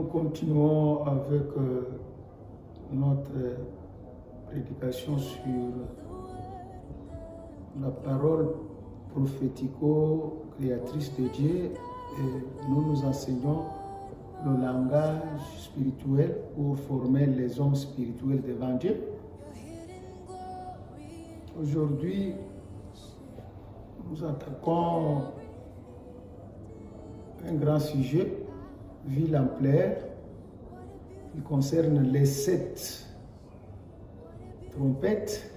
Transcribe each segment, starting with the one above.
Nous continuons avec notre prédication sur la parole prophético-créatrice de Dieu et nous nous enseignons le langage spirituel pour former les hommes spirituels devant Dieu. Aujourd'hui, nous attaquons un grand sujet, vu l'ampleur, qui concerne les 7 trompettes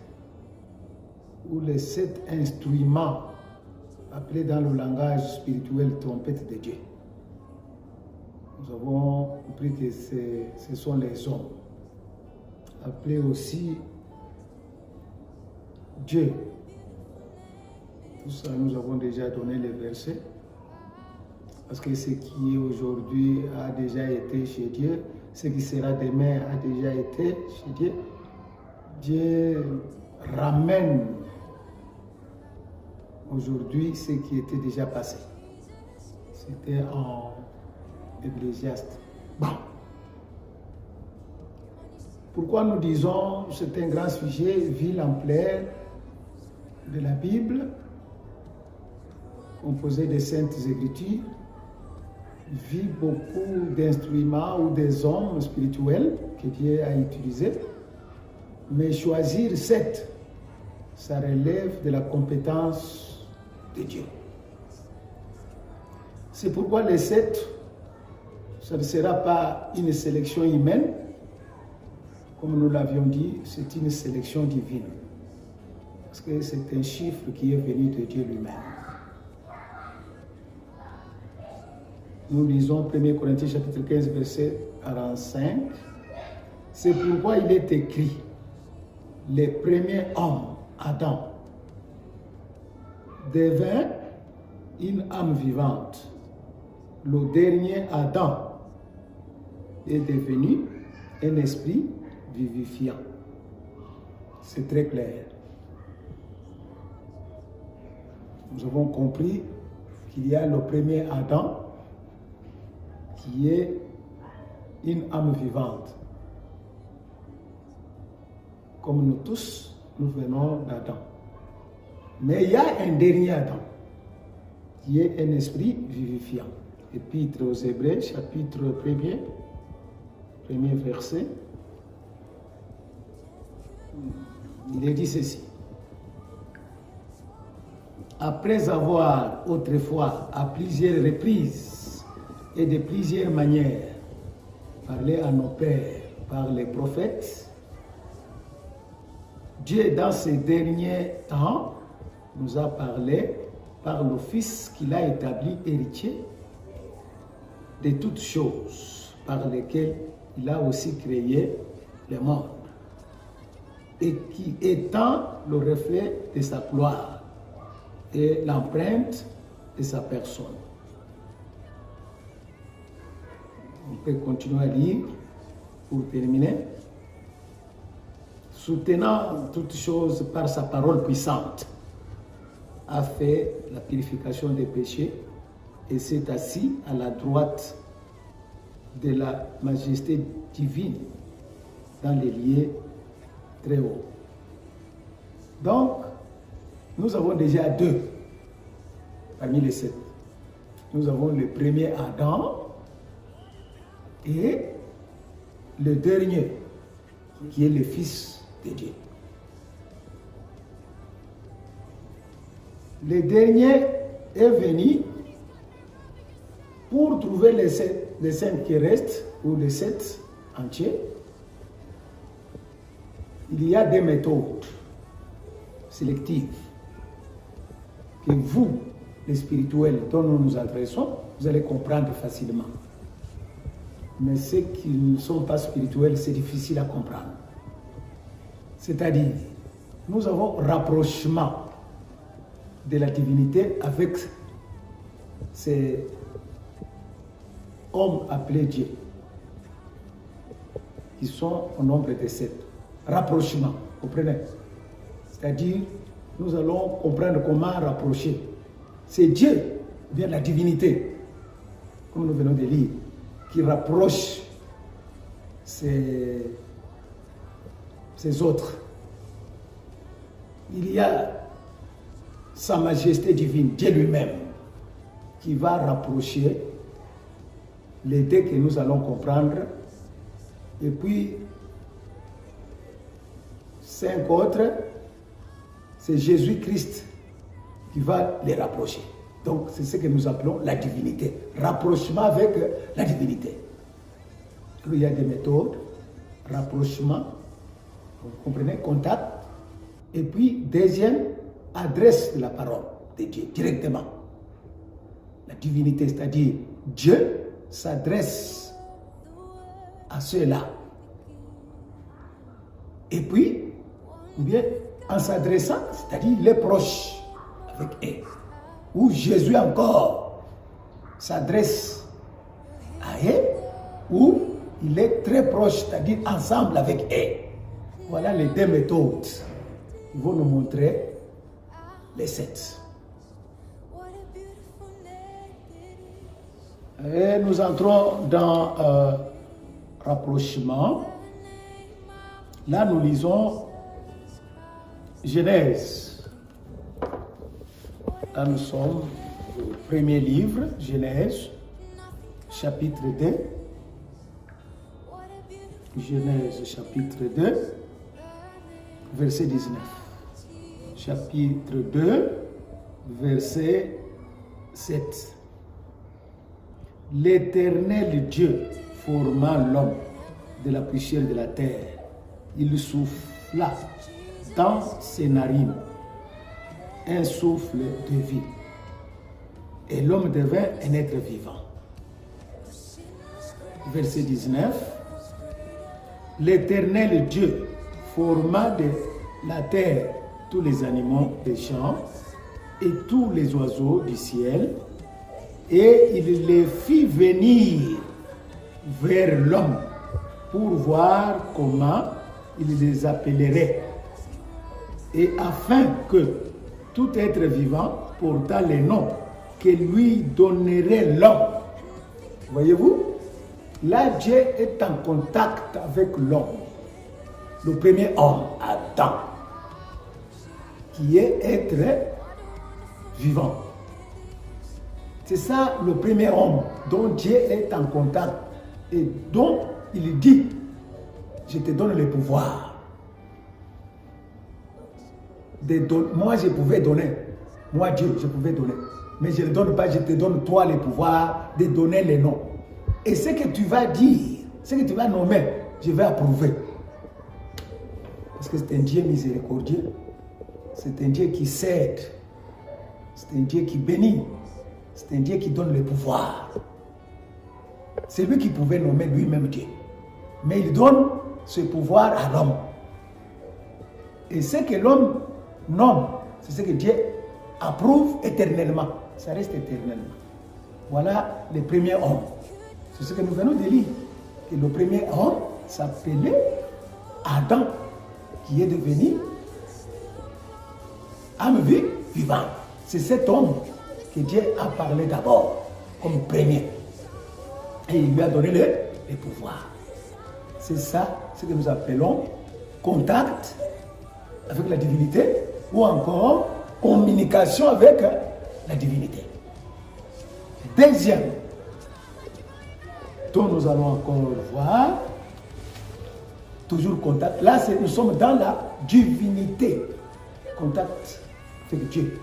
ou les 7 instruments appelés dans le langage spirituel trompette de Dieu. Nous avons compris que ce sont les hommes, appelés aussi Dieu. Tout ça, nous avons déjà donné les versets. Parce que ce qui est aujourd'hui a déjà été chez Dieu, ce qui sera demain a déjà été chez Dieu. Dieu ramène aujourd'hui ce qui était déjà passé. C'était en Ecclésiaste. Bon. Pourquoi nous disons que c'est un grand sujet, vu l'ampleur de la Bible, composée des Saintes Écritures, vit beaucoup d'instruments ou des hommes spirituels que Dieu a utilisés, mais choisir 7, ça relève de la compétence de Dieu. C'est pourquoi les 7, ça ne sera pas une sélection humaine, comme nous l'avions dit, c'est une sélection divine, parce que c'est un chiffre qui est venu de Dieu lui-même. Nous lisons 1 Corinthiens chapitre 15, verset 45. C'est pourquoi il est écrit, les premiers hommes, Adam, devint une âme vivante. Le dernier Adam est devenu un esprit vivifiant. C'est très clair. Nous avons compris qu'il y a le premier Adam qui est une âme vivante. Comme nous tous, nous venons d'Adam. Mais il y a un dernier Adam, qui est un esprit vivifiant. Épître aux Hébreux, chapitre 1er, premier verset. Il est dit ceci. Après avoir autrefois, à plusieurs reprises, et de plusieurs manières, parler à nos pères par les prophètes, Dieu, dans ces derniers temps, nous a parlé par le Fils qu'il a établi héritier de toutes choses, par lesquelles il a aussi créé le monde, et qui étant le reflet de sa gloire et l'empreinte de sa personne. On peut continuer à lire pour terminer. Soutenant toutes choses par sa parole puissante, a fait la purification des péchés et s'est assis à la droite de la majesté divine dans les lieux très hauts. Donc, nous avons déjà 2 parmi les 7. Nous avons le premier Adam et le dernier, qui est le Fils de Dieu. Le dernier est venu pour trouver les 5 qui restent, ou les 7 entiers. Il y a des méthodes sélectives que vous, les spirituels dont nous nous adressons, vous allez comprendre facilement. Mais ceux qui ne sont pas spirituels, c'est difficile à comprendre. C'est-à-dire, nous avons rapprochement de la divinité avec ces hommes appelés Dieu, qui sont au nombre de 7. Rapprochement, comprenez? C'est-à-dire, nous allons comprendre comment rapprocher. C'est Dieu, ou bien la divinité, comme nous venons de lire, qui rapproche ces autres. Il y a Sa Majesté divine, Dieu lui-même, qui va rapprocher les deux que nous allons comprendre, et puis 5 autres, c'est Jésus-Christ qui va les rapprocher. Donc c'est ce que nous appelons la divinité, rapprochement avec la divinité. Il y a des méthodes, rapprochement, vous comprenez, contact, et puis deuxième, adresse de la parole de Dieu directement. La divinité, c'est-à-dire Dieu s'adresse à ceux-là. Et puis, ou bien en s'adressant, c'est-à-dire il est proche avec eux. Ou Jésus encore s'adresse à eux, ou il est très proche, c'est-à-dire ensemble avec eux. Voilà les deux méthodes. Ils vont nous montrer les 7. Et nous entrons dans rapprochement. Là, nous lisons Genèse. Là, nous sommes au premier livre, Genèse, chapitre 2. Genèse, chapitre 2, verset 19. Chapitre 2, verset 7. L'Éternel Dieu forma l'homme de la poussière de la terre. Il souffla dans ses narines un souffle de vie. Et l'homme devint un être vivant. Verset 19. L'Éternel Dieu forma de la terre tous les animaux des champs et tous les oiseaux du ciel, et il les fit venir vers l'homme pour voir comment il les appellerait, et afin que tout être vivant portât les noms que lui donnerait l'homme. Voyez-vous, là Dieu est en contact avec l'homme, le premier homme, Adam, qui est être vivant. C'est ça le premier homme dont Dieu est en contact et dont il dit, je te donne le pouvoir. Moi je pouvais donner, moi Dieu je pouvais donner, mais je ne donne pas, je te donne toi le pouvoir de donner les noms. Et ce que tu vas dire, ce que tu vas nommer, je vais approuver. Parce que c'est un Dieu miséricordieux, c'est un Dieu qui cède, c'est un Dieu qui bénit, c'est un Dieu qui donne le pouvoir. C'est lui qui pouvait nommer lui-même Dieu. Mais il donne ce pouvoir à l'homme. Et ce que l'homme nomme, c'est ce que Dieu approuve éternellement. Ça reste éternellement. Voilà le premier homme. C'est ce que nous venons de lire. Que le premier homme s'appelait Adam, qui est devenu âme vivante. C'est cet homme que Dieu a parlé d'abord comme premier. Et il lui a donné le pouvoir. C'est ça ce que nous appelons contact avec la divinité ou encore communication avec la divinité. Deuxième, dont nous allons encore voir, toujours contact. Là, nous sommes dans la divinité. Contact avec Dieu.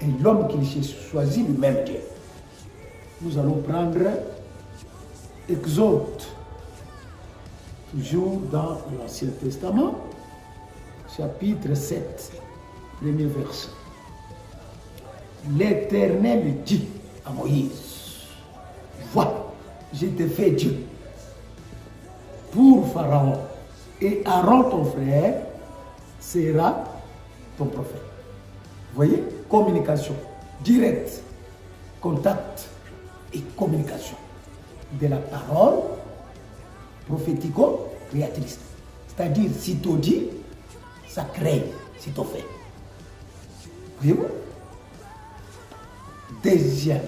Et l'homme qui choisit lui-même Dieu. Nous allons prendre Exode, toujours dans l'Ancien Testament, chapitre 7, premier verset. L'Éternel dit à Moïse, vois, je te fais Dieu pour Pharaon, et Aaron ton frère sera ton prophète. Vous voyez, communication directe, contact et communication de la parole prophético-créatrice. C'est-à-dire, si tu dis, ça crée, si tu fais. Voyez-vous? Deuxième,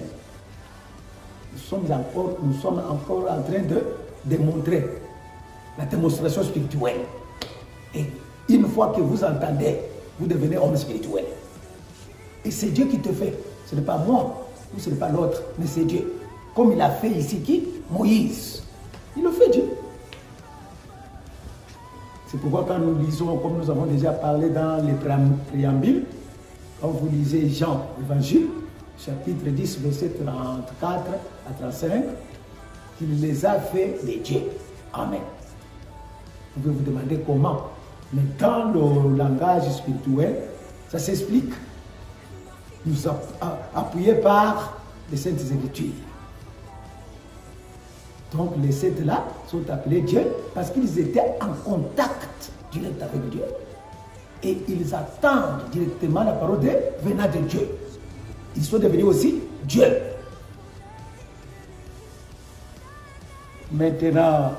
nous sommes encore en train de démontrer la démonstration spirituelle. Et une fois que vous entendez, vous devenez homme spirituel. Et c'est Dieu qui te fait. Ce n'est pas moi, ou ce n'est pas l'autre, mais c'est Dieu. Comme il a fait ici qui? Moïse. Il le fait Dieu. C'est pourquoi quand nous lisons, comme nous avons déjà parlé dans les préambules, quand vous lisez Jean, Évangile, chapitre 10, verset 34 à 35, il les a fait des dieux. Amen. Vous pouvez vous demander comment. Mais dans le langage spirituel, ça s'explique. Nous appuyés par les Saintes Écritures. Donc les sept là sont appelés dieux parce qu'ils étaient en contact direct avec Dieu. Et ils attendent directement la parole venant de Dieu. Ils sont devenus aussi Dieu. Maintenant,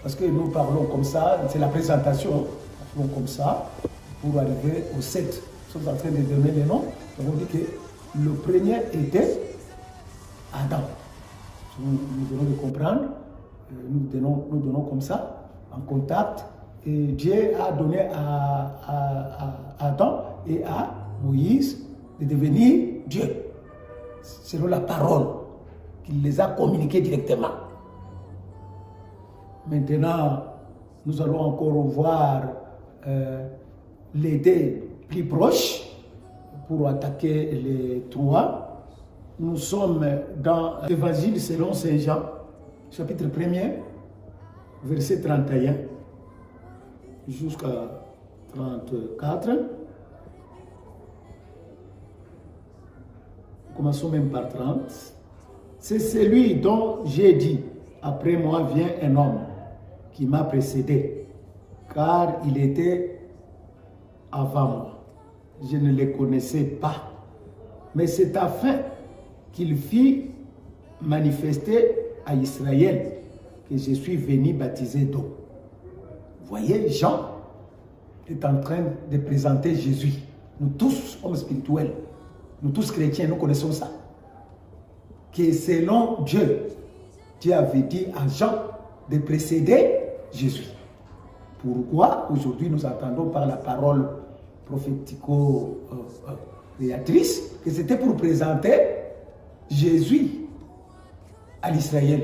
parce que nous parlons comme ça, c'est la présentation, nous parlons comme ça, pour arriver au 7. Nous sommes en train de donner les noms. Nous avons dit que le premier était Adam. Nous devons le comprendre, nous donnons comme ça, en contact, et Dieu a donné à Adam et à Moïse de devenir Dieu, selon la parole qu'il les a communiquées directement. Maintenant, nous allons encore voir l'idée plus proche pour attaquer les trois. Nous sommes dans l'Évangile selon Saint Jean, chapitre 1er, verset 31 jusqu'à 34. Commençons même par 30. C'est celui dont j'ai dit, après moi vient un homme qui m'a précédé, car il était avant moi. Je ne le connaissais pas, mais c'est afin qu'il fit manifester à Israël que je suis venu baptiser d'eau. Vous voyez, Jean est en train de présenter Jésus. Nous tous, hommes spirituels, nous tous chrétiens, nous connaissons ça. Que selon Dieu, Dieu avait dit à Jean de précéder Jésus. Pourquoi aujourd'hui nous entendons par la parole prophético-créatrice que c'était pour présenter Jésus à l'Israël.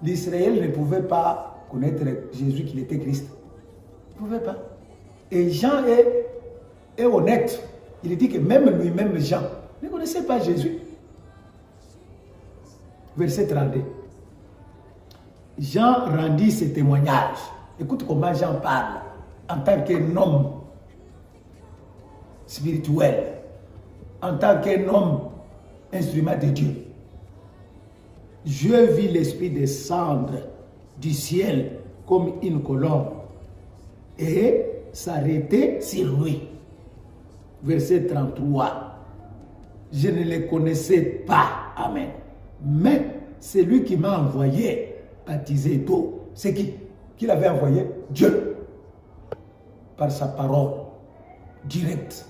L'Israël ne pouvait pas connaître Jésus qu'il était Christ. Il ne pouvait pas. Et Jean est honnête. Il dit que même lui-même, Jean, ne connaissait pas Jésus. Verset 32. Jean rendit ce témoignage. Écoute comment Jean parle en tant qu'un homme spirituel, en tant qu'un homme instrument de Dieu. Je vis l'Esprit descendre du ciel comme une colombe et s'arrêter sur lui. Verset 33. Je ne le connaissais pas. Amen. Mais c'est lui qui m'a envoyé baptiser d'eau. C'est qui? Qui l'avait envoyé? Dieu. Par sa parole directe.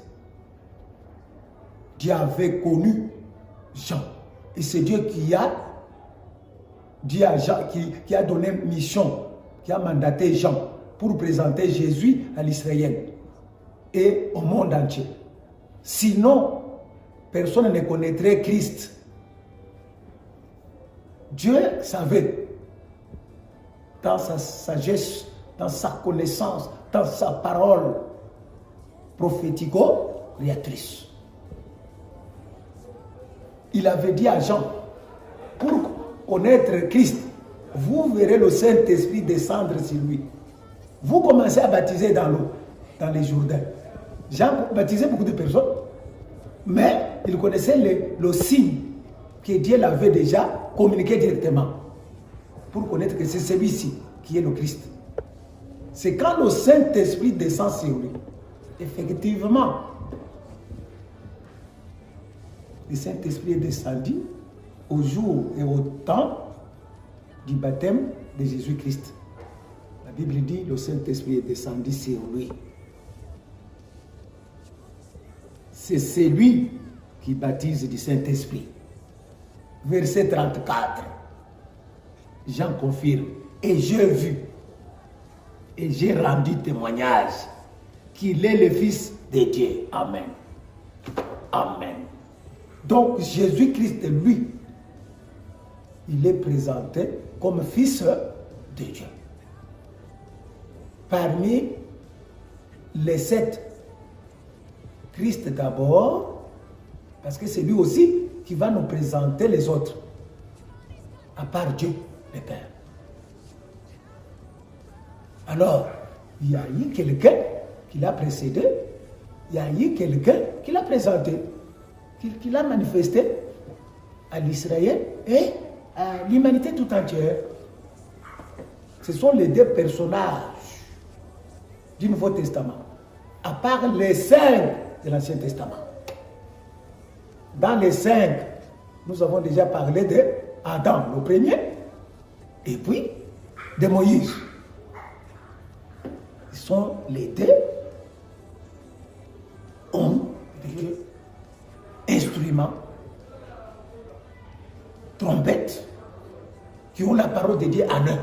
Dieu avait connu Jean. Et c'est Dieu qui a dit à Jean, qui a donné mission, qui a mandaté Jean pour présenter Jésus à l'Israël et au monde entier. Sinon, personne ne connaîtrait Christ. Dieu savait, dans sa sagesse, dans sa connaissance, dans sa parole prophético-créatrice. Il avait dit à Jean, pour connaître Christ, vous verrez le Saint-Esprit descendre sur lui. Vous commencez à baptiser dans l'eau, dans les Jourdains. Jean baptisait beaucoup de personnes, mais il connaissait le signe que Dieu l'avait déjà communiqué directement pour connaître que c'est celui-ci qui est le Christ. C'est quand le Saint-Esprit descend sur lui. Effectivement, le Saint-Esprit est descendu au jour et au temps du baptême de Jésus-Christ. La Bible dit le Saint-Esprit est descendu sur lui. C'est celui qui baptise du Saint-Esprit. verset 34. Jean confirme. Et j'ai vu, et j'ai rendu témoignage qu'il est le Fils de Dieu. Amen. Amen. Donc Jésus-Christ, lui, il est présenté comme Fils de Dieu. Parmi les 7, Christ d'abord, parce que c'est lui aussi qui va nous présenter les autres, à part Dieu, le Père. Alors, il y a eu quelqu'un qui l'a précédé, il y a eu quelqu'un qui l'a présenté, qui l'a manifesté à l'Israël et à l'humanité tout entière. Ce sont les 2 personnages du Nouveau Testament, à part les 5 de l'Ancien Testament. Dans les 5, nous avons déjà parlé d'Adam, le premier, et puis de Moïse. Ils sont les 2 hommes de Dieu, instruments, trompettes, qui ont la parole de Dieu en eux.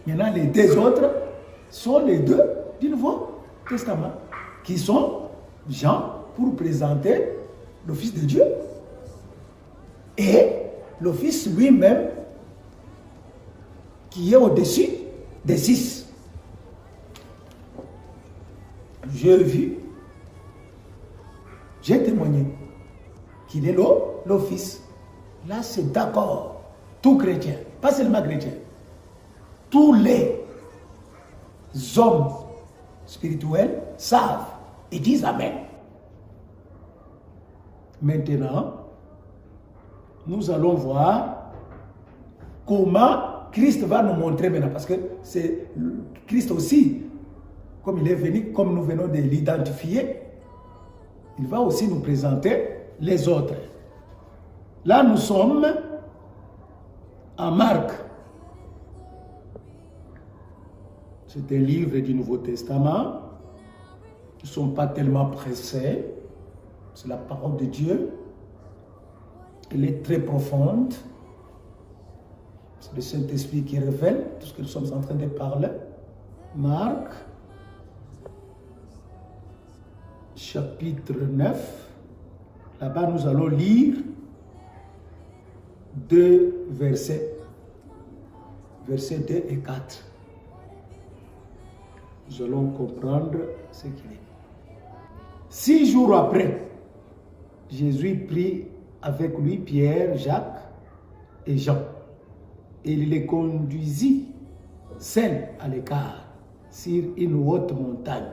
Maintenant, les 2 autres sont les 2 du Nouveau Testament, qui sont Jean pour présenter le Fils de Dieu et le Fils lui-même qui est au-dessus des 6. J'ai vu, j'ai témoigné qu'il est le Fils. Là, c'est d'accord. Tout chrétien, pas seulement chrétien, tous les hommes spirituels savent et disent Amen. Maintenant, nous allons voir comment Christ va nous montrer maintenant, parce que c'est Christ aussi, comme il est venu, comme nous venons de l'identifier, il va aussi nous présenter les autres. Là, nous sommes en Marc. C'est un livre du Nouveau Testament. Ils ne sont pas tellement pressés. C'est la parole de Dieu. Elle est très profonde. C'est le Saint-Esprit qui révèle tout ce que nous sommes en train de parler. Marc, chapitre 9. Là-bas, nous allons lire 2 versets. Versets 2 et 4. Nous allons comprendre ce qu'il est. 6 jours après, Jésus prit avec lui Pierre, Jacques et Jean. Et il les conduisit seuls à l'écart sur une haute montagne.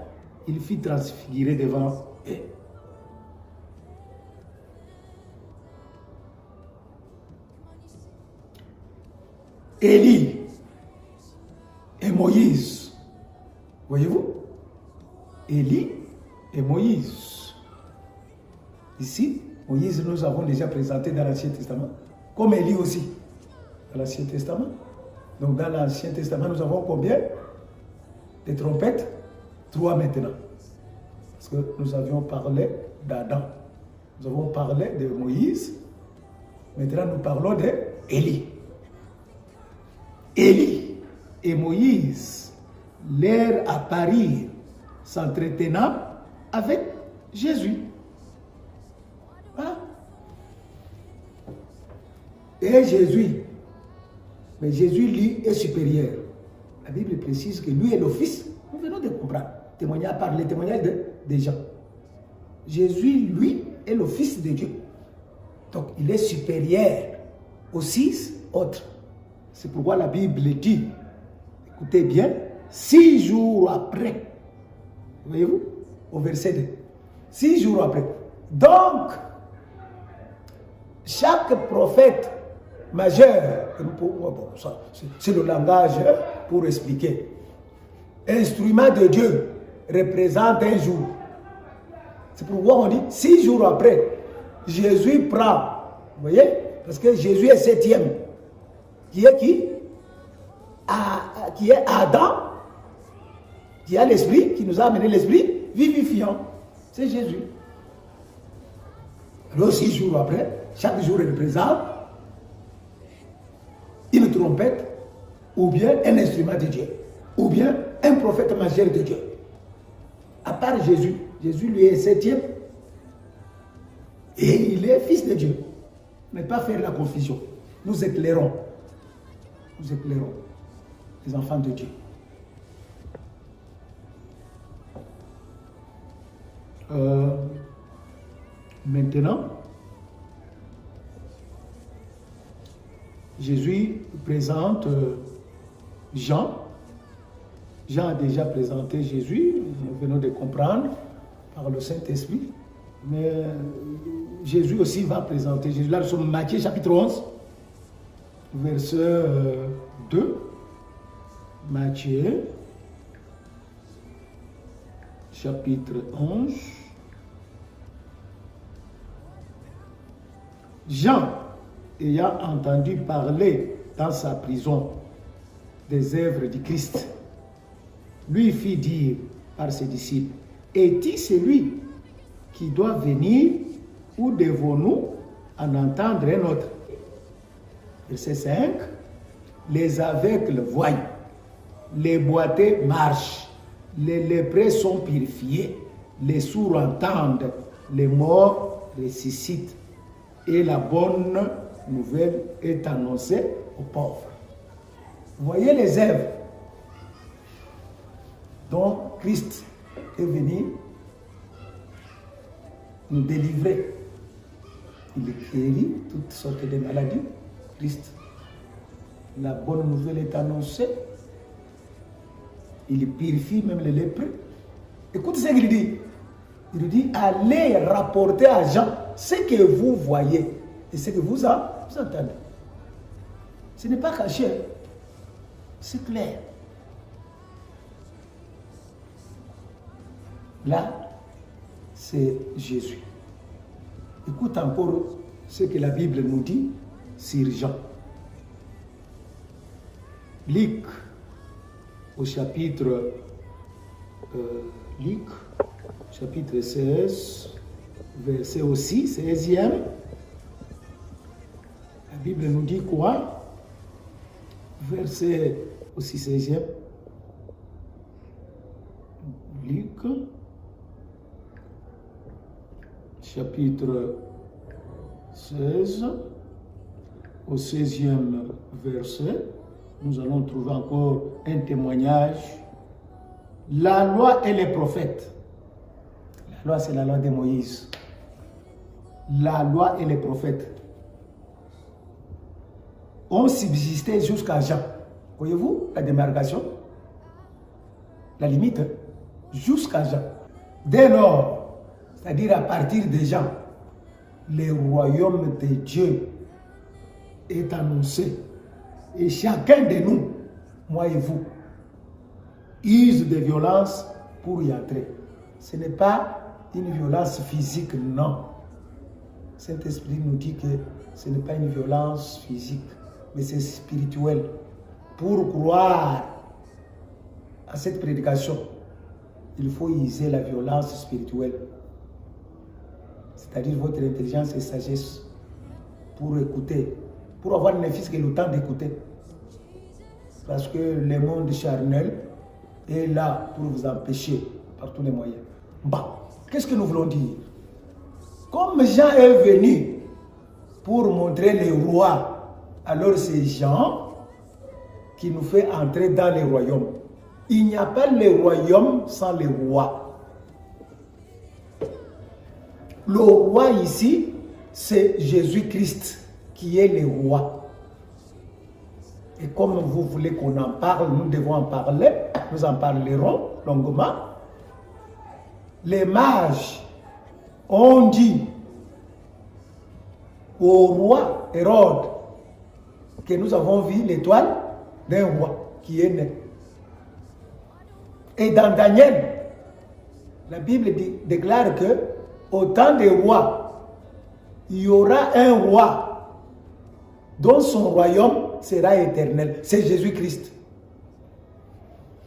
Il fit transfigurer devant eux. Élie et Moïse. Voyez-vous? Élie et Moïse. Ici, Moïse, nous avons déjà présenté dans l'Ancien Testament, comme Élie aussi, dans l'Ancien Testament. Donc, dans l'Ancien Testament, nous avons combien de trompettes? 3 maintenant. Parce que nous avions parlé d'Adam. Nous avons parlé de Moïse. Maintenant, nous parlons d'Élie. Élie et Moïse leur apparirent s'entretenant avec Jésus. Voilà. Et Jésus, mais Jésus, lui, est supérieur. La Bible précise que lui est le Fils. Nous venons de comprendre. Témoignage par les témoignages des gens. Jésus, lui, est le Fils de Dieu. Donc, il est supérieur aux 6 autres. C'est pourquoi la Bible dit, écoutez bien, 6 jours après, voyez-vous, au verset 2, 6 jours après. Donc, chaque prophète majeur, bon, c'est le langage pour expliquer, instrument de Dieu représente un jour. C'est pourquoi on dit 6 jours après, Jésus prend, vous voyez, parce que Jésus est 7e. Qui est qui? Qui est Adam, qui a l'esprit, qui nous a amené l'esprit vivifiant. C'est Jésus. Alors 6 jours après, chaque jour représente une trompette, ou bien un instrument de Dieu, ou bien un prophète majeur de Dieu. À part Jésus, Jésus lui est septième, et il est fils de Dieu. Ne pas faire la confusion. Nous éclairons les enfants de Dieu. Maintenant, Jésus présente Jean. Jean a déjà présenté Jésus, nous venons de comprendre par le Saint-Esprit. Mais Jésus aussi va présenter Jésus. Là, nous sommes Matthieu chapitre 11, verset 2. Matthieu chapitre 11. Jean, ayant entendu parler dans sa prison des œuvres du Christ, lui fit dire par ses disciples, est-il celui qui doit venir ou devons-nous en entendre un autre? Verset 5, les aveugles voient, les boiteux marchent, les lépreux sont purifiés, les sourds entendent, les morts ressuscitent, et la bonne nouvelle est annoncée aux pauvres. Voyez les œuvres dont Christ est venu nous délivrer. Il guérit toutes sortes de maladies. Christ, la bonne nouvelle est annoncée. Il purifie même les lépreux. Écoutez ce qu'il dit. Il dit, allez rapporter à Jean ce que vous voyez et ce que vous entendez. Ce n'est pas caché. C'est clair. Là, c'est Jésus. Écoute encore ce que la Bible nous dit sur Jean. Luc, au chapitre, Luc, chapitre 16, verset aussi, 16e. La Bible nous dit quoi? Verset aussi 16e. Luc, chapitre 16, au 16e verset, nous allons trouver encore un témoignage. La loi et les prophètes. La loi, c'est la loi de Moïse. La loi et les prophètes ont subsisté jusqu'à Jean. Voyez-vous la démarcation? La limite, jusqu'à Jean. Dès lors, c'est-à-dire à partir de Jean, le royaume de Dieu est annoncé. Et chacun de nous, moi et vous, use de violence pour y entrer. Ce n'est pas une violence physique, non. Saint-Esprit nous dit que ce n'est pas une violence physique, mais c'est spirituel. Pour croire à cette prédication, il faut user la violence spirituelle, c'est-à-dire votre intelligence et sagesse, pour écouter, pour avoir ne fût-ce que le temps d'écouter. Parce que le monde charnel est là pour vous empêcher par tous les moyens. Bon, qu'est-ce que nous voulons dire? Comme Jean est venu pour montrer les rois, alors c'est Jean qui nous fait entrer dans les royaumes. Il n'y a pas le royaume sans les rois. Le roi ici, c'est Jésus-Christ qui est le roi. Et comme vous voulez qu'on en parle, nous devons en parler. Nous en parlerons longuement. Les mages ont dit au roi Hérode que nous avons vu l'étoile d'un roi qui est né. Et dans Daniel, la Bible déclare que au temps des rois, il y aura un roi dont son royaume sera éternel. C'est Jésus-Christ.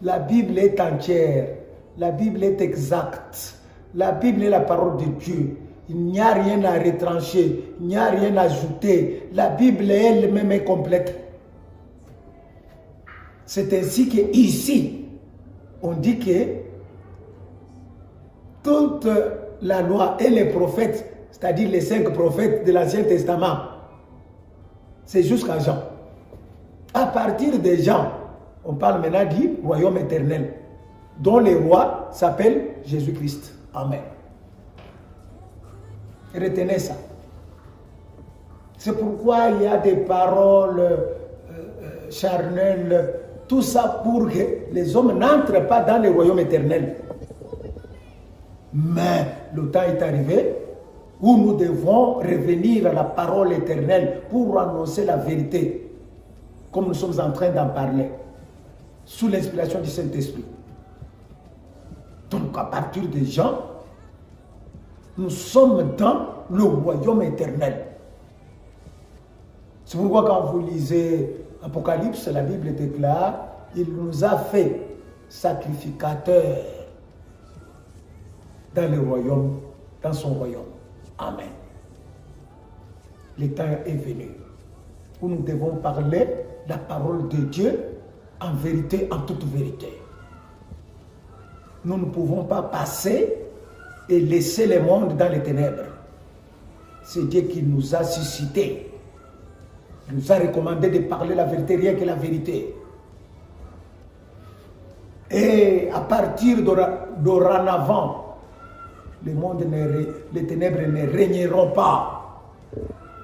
La Bible est entière. La Bible est exacte. La Bible est la parole de Dieu. Il n'y a rien à retrancher, il n'y a rien à ajouter. La Bible elle-même est complète. C'est ainsi qu'ici, on dit que toute la loi et les prophètes, c'est-à-dire les 5 prophètes de l'Ancien Testament, c'est jusqu'à Jean. À partir de Jean, on parle maintenant du royaume éternel, dont le roi s'appelle Jésus-Christ. Amen. Retenez ça. C'est pourquoi il y a des paroles charnelles, tout ça pour que les hommes n'entrent pas dans le royaume éternel. Mais le temps est arrivé où nous devons revenir à la parole éternelle pour annoncer la vérité, comme nous sommes en train d'en parler, sous l'inspiration du Saint-Esprit. Donc à partir de Jean, nous sommes dans le royaume éternel. C'est pourquoi quand vous lisez Apocalypse, la Bible déclare, il nous a fait sacrificateurs dans le royaume, dans son royaume. Amen. Le temps est venu où nous devons parler la parole de Dieu en vérité, en toute vérité. Nous ne pouvons pas passer et laisser le monde dans les ténèbres. C'est Dieu qui nous a suscités. Il nous a recommandé de parler la vérité, rien que la vérité. Et à partir d'auparavant, les ténèbres ne régneront pas.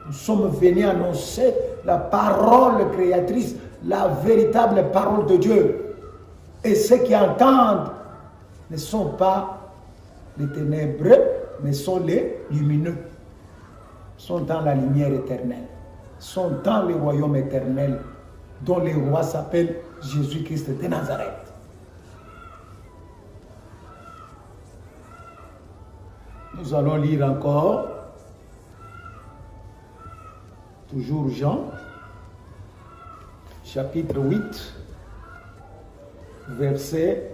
Nous sommes venus annoncer la parole créatrice, la véritable parole de Dieu. Et ceux qui entendent ne sont pas les ténébreux, mais sont les lumineux. Sont dans la lumière éternelle. Sont dans le royaume éternel dont le roi s'appelle Jésus-Christ de Nazareth. Nous allons lire encore, toujours Jean, chapitre 8, versets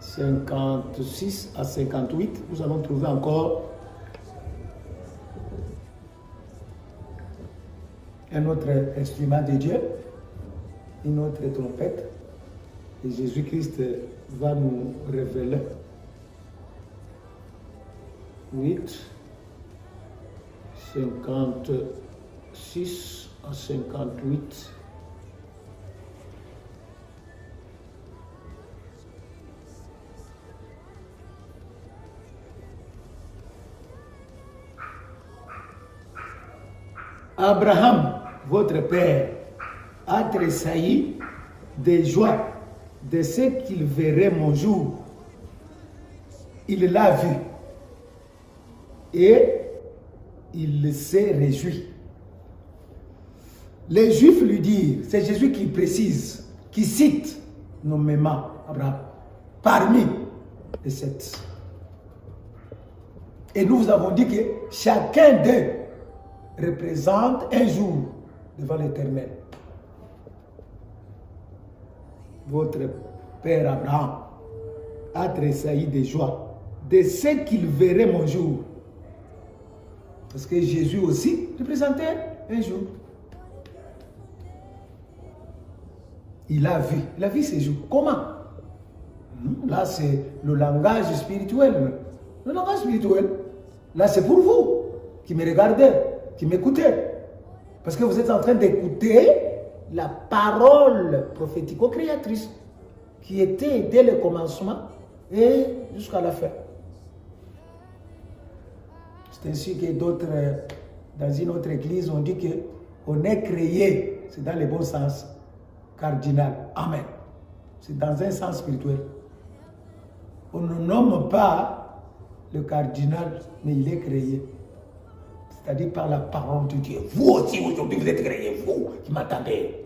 56 à 58. Nous allons trouver encore un autre instrument de Dieu, une autre trompette, et Jésus-Christ va nous révéler. 8, 56 à 58. Abraham, votre père, a tressailli de joie de ce qu'il verrait mon jour. Il l'a vu. Et il s'est réjoui. Les Juifs lui disent, c'est Jésus qui précise, qui cite nommément Abraham, parmi les 7. Et nous vous avons dit que chacun d'eux représente un jour devant l'Éternel. Votre père Abraham a tressailli de joie de ce qu'il verrait mon jour. Parce que Jésus aussi représentait un jour. Il a vu ces jours. Comment? Là, c'est le langage spirituel. Le langage spirituel, là, c'est pour vous qui me regardez, qui m'écoutez. Parce que vous êtes en train d'écouter la parole prophético-créatrice qui était dès le commencement et jusqu'à la fin. C'est ainsi que d'autres, dans une autre église, on dit qu'on est créé, c'est dans le bon sens, cardinal. Amen. C'est dans un sens spirituel. On ne nomme pas le cardinal, mais il est créé. C'est-à-dire par la parole de Dieu. Vous aussi, aujourd'hui, vous êtes créés, vous qui m'attendez.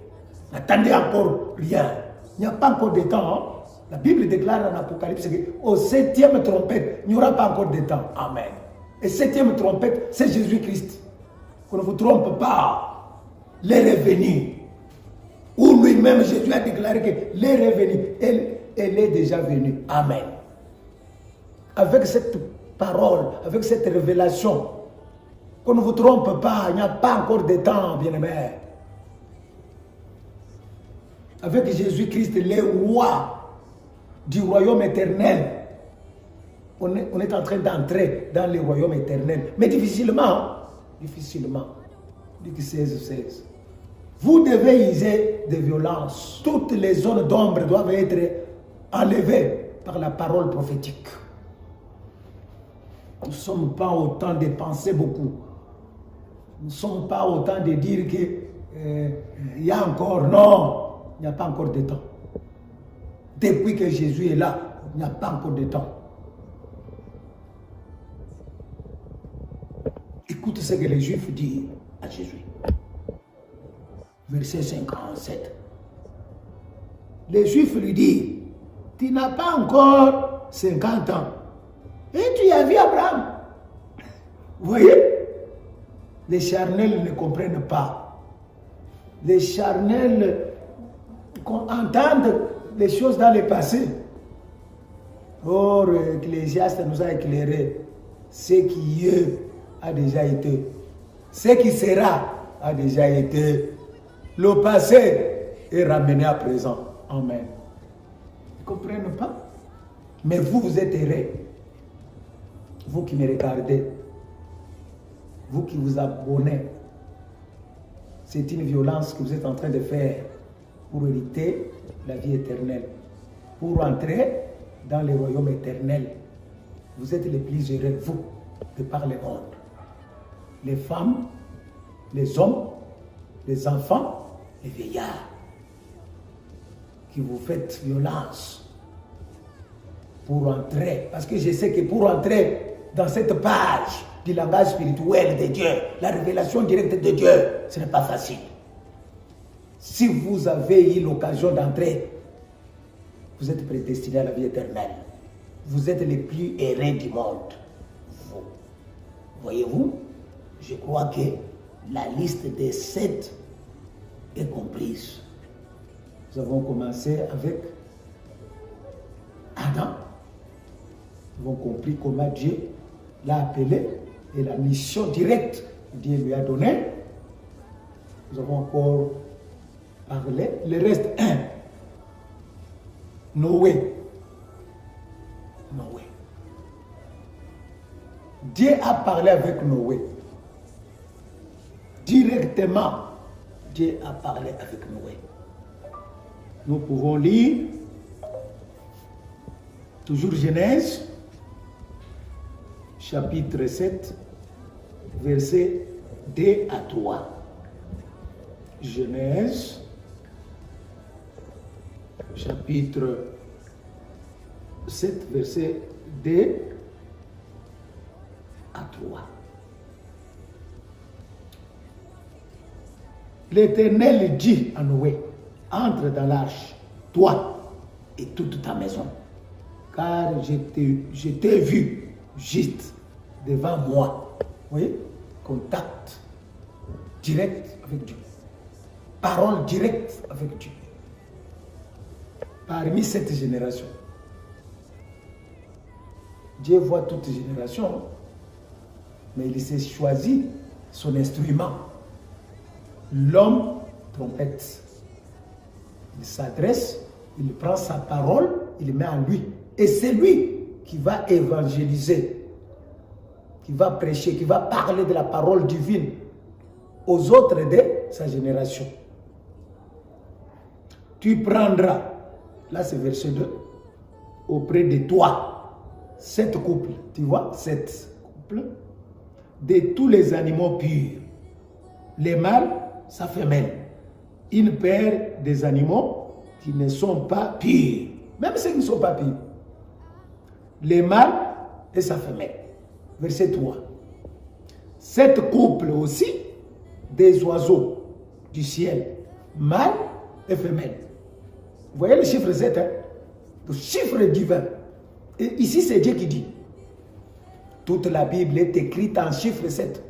N'attendez encore rien. Il n'y a pas encore de temps. Hein? La Bible déclare en Apocalypse qu'au 7e trompette, il n'y aura pas encore de temps. Amen. Et 7e trompette, c'est Jésus-Christ. Qu'on ne vous trompe pas. L'heure est venue. Où lui-même, Jésus a déclaré que l'heure est venue. Elle est déjà venue. Amen. Avec cette parole, avec cette révélation. Qu'on ne vous trompe pas, il n'y a pas encore de temps, bien-aimés. Avec Jésus-Christ, le roi du royaume éternel, on est en train d'entrer dans le royaume éternel. Mais difficilement, difficilement. Luc 16, 16. Vous devez user de violence. Toutes les zones d'ombre doivent être enlevées par la parole prophétique. Nous ne sommes pas au temps de penser beaucoup. Nous ne sommes pas au temps de dire qu'il y a encore. Non, il n'y a pas encore de temps. Depuis que Jésus est là, il n'y a pas encore de temps. Écoute ce que les Juifs disent à Jésus. Verset 57. Les Juifs lui disent, tu n'as pas encore 50 ans. Et tu as vu Abraham. Vous voyez? Les charnels ne comprennent pas. Les charnels entendent les choses dans le passé. Or, l'Ecclésiaste nous a éclairé. Ce qui est a déjà été. Ce qui sera a déjà été. Le passé est ramené à présent. Amen. Ils ne comprennent pas. Mais vous, vous êtes errés. Vous qui me regardez. Vous qui vous abonnez. C'est une violence que vous êtes en train de faire pour hériter la vie éternelle. Pour entrer dans le royaume éternel. Vous êtes les plus heureux, vous, de par le monde. Les femmes, les hommes, les enfants, les vieillards, qui vous faites violence pour entrer. Parce que je sais que pour entrer dans cette page du langage spirituel de Dieu, la révélation directe de Dieu, ce n'est pas facile. Si vous avez eu l'occasion d'entrer, vous êtes prédestinés à la vie éternelle. Vous êtes les plus heureux du monde. Vous. Voyez-vous? Je crois que la liste des 7 est comprise. Nous avons commencé avec Adam. Nous avons compris comment Dieu l'a appelé et la mission directe que Dieu lui a donnée. Nous avons encore parlé. Le reste, 1. Noé. Noé. Dieu a parlé avec Noé. Directement, Dieu a parlé avec Noé. Nous pouvons lire toujours Genèse, chapitre 7, versets 2 à 3. Genèse, chapitre 7, versets 2 à 3. L'Éternel dit à Noé, entre dans l'arche, toi et toute ta maison, car je t'ai vu juste devant moi. Vous voyez? Contact direct avec Dieu. Parole directe avec Dieu. Parmi cette génération. Dieu voit toute génération, mais il s'est choisi son instrument. L'homme trompette. Il s'adresse, il prend sa parole, il met en lui. Et c'est lui qui va évangéliser, qui va prêcher, qui va parler de la parole divine aux autres de sa génération. Tu prendras, là c'est verset 2, auprès de toi, 7 couples, tu vois, 7 couples, de tous les animaux purs, les mâles, sa femelle, une paire des animaux qui ne sont pas purs, même ceux qui ne sont pas purs, les mâles et sa femelle. Verset 3. 7 couples aussi des oiseaux du ciel, mâles et femelles. Vous voyez le chiffre 7, hein? Le chiffre divin. Et ici, c'est Dieu qui dit. Toute la Bible est écrite en chiffre 7.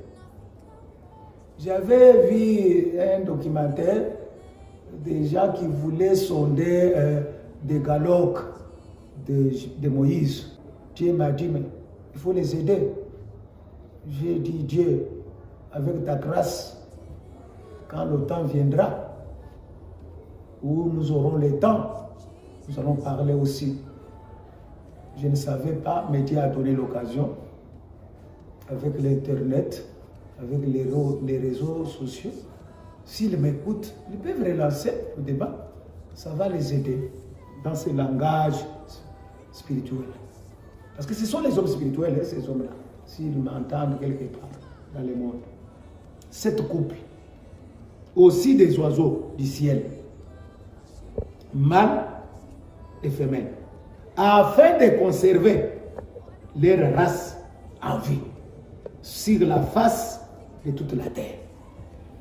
J'avais vu un documentaire des gens qui voulaient sonder des galoques de Moïse. Dieu m'a dit, mais Il faut les aider. J'ai dit, Dieu, avec ta grâce, quand le temps viendra, où nous aurons le temps, nous allons parler aussi. Je ne savais pas, mais Dieu a donné l'occasion, avec l'Internet, avec les réseaux sociaux. S'ils m'écoutent, ils peuvent relancer le débat. Ça va les aider dans ce langage spirituel. Parce que ce sont les hommes spirituels, ces hommes-là, s'ils m'entendent quelque part dans le monde. Cette couple, aussi des oiseaux du ciel, mâle et femelle, afin de conserver leur race en vie sur la face de toute la terre.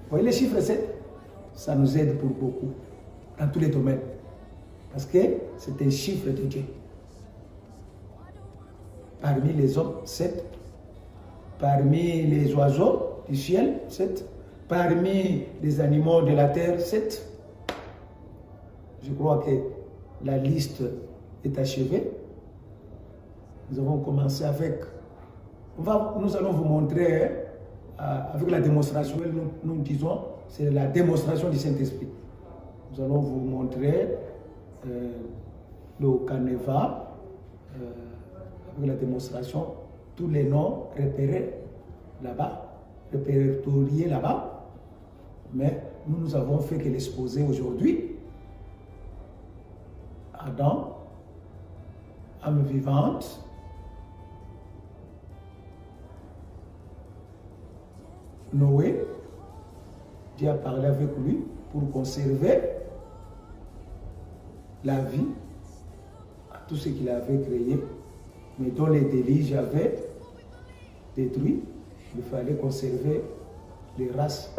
Vous voyez les chiffres 7? Ça nous aide pour beaucoup, dans tous les domaines. Parce que c'est un chiffre de Dieu. Parmi les hommes, 7. Parmi les oiseaux du ciel, 7. Parmi les animaux de la terre, 7. Je crois que la liste est achevée. Nous avons commencé avec... Nous allons vous montrer, avec la démonstration, nous disons, c'est la démonstration du Saint-Esprit. Nous allons vous montrer le canevas, avec la démonstration, tous les noms repérés là-bas, répertoriés là-bas. Mais nous avons fait que l'exposé aujourd'hui. Adam, âme vivante, Noé, Dieu a parlé avec lui pour conserver la vie à tout ce qu'il avait créé, mais dont les déluges avaient détruit. Il fallait conserver les races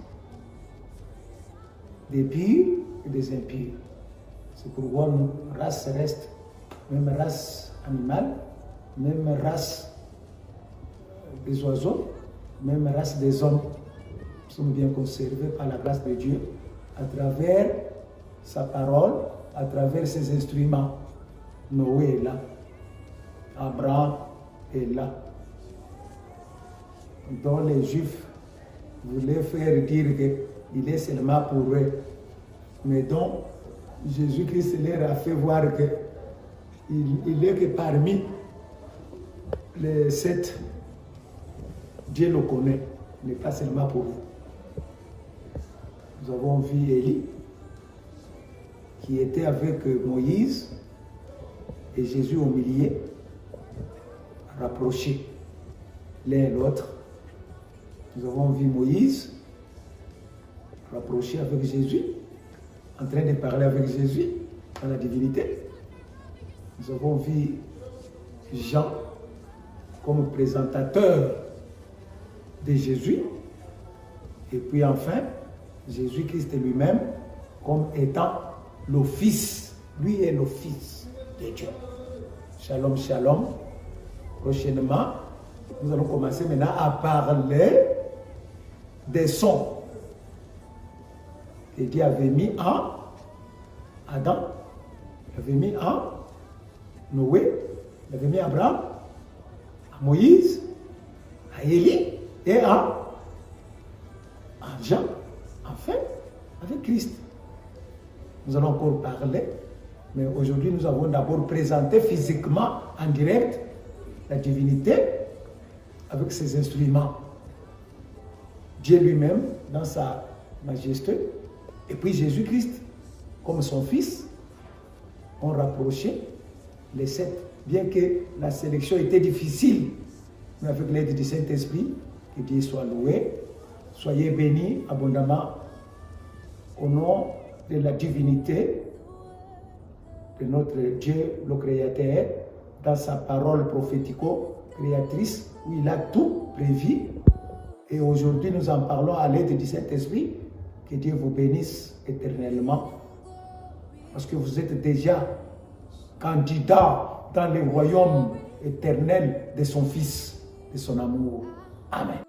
des purs et des impurs. C'est pourquoi nos races restent, même race animale, même race des oiseaux, même race des hommes. Nous sommes bien conservés par la grâce de Dieu à travers sa parole, à travers ses instruments. Noé est là, Abraham est là, dont les Juifs voulaient faire dire qu'il est seulement pour eux, mais dont Jésus-Christ leur a fait voir qu'il est que parmi les 7, Dieu le connaît, mais pas seulement pour vous. Nous avons vu Élie, qui était avec Moïse et Jésus au milieu, rapprochés l'un et l'autre. Nous avons vu Moïse rapproché avec Jésus, en train de parler avec Jésus dans la divinité. Nous avons vu Jean comme présentateur de Jésus. Et puis enfin, Jésus-Christ lui-même comme étant le Fils. Lui est le Fils de Dieu. Shalom, shalom. Prochainement, nous allons commencer maintenant à parler des sons que Dieu avait mis en Adam, il avait mis en Noé, il avait mis Abraham, à Moïse, à Élie et à Jean, enfin, avec Christ. Nous allons encore parler, mais aujourd'hui nous avons d'abord présenté physiquement, en direct, la divinité avec ses instruments. Dieu lui-même, dans sa majesté, et puis Jésus-Christ, comme son Fils, ont rapproché les 7. Bien que la sélection était difficile, mais avec l'aide du Saint-Esprit, que Dieu soit loué. Soyez bénis abondamment au nom de la divinité de notre Dieu, le Créateur, dans sa parole prophético-créatrice, où il a tout prévu. Et aujourd'hui, nous en parlons à l'aide du Saint-Esprit. Que Dieu vous bénisse éternellement. Parce que vous êtes déjà candidat dans le royaume éternel de son Fils, de son amour. Amen.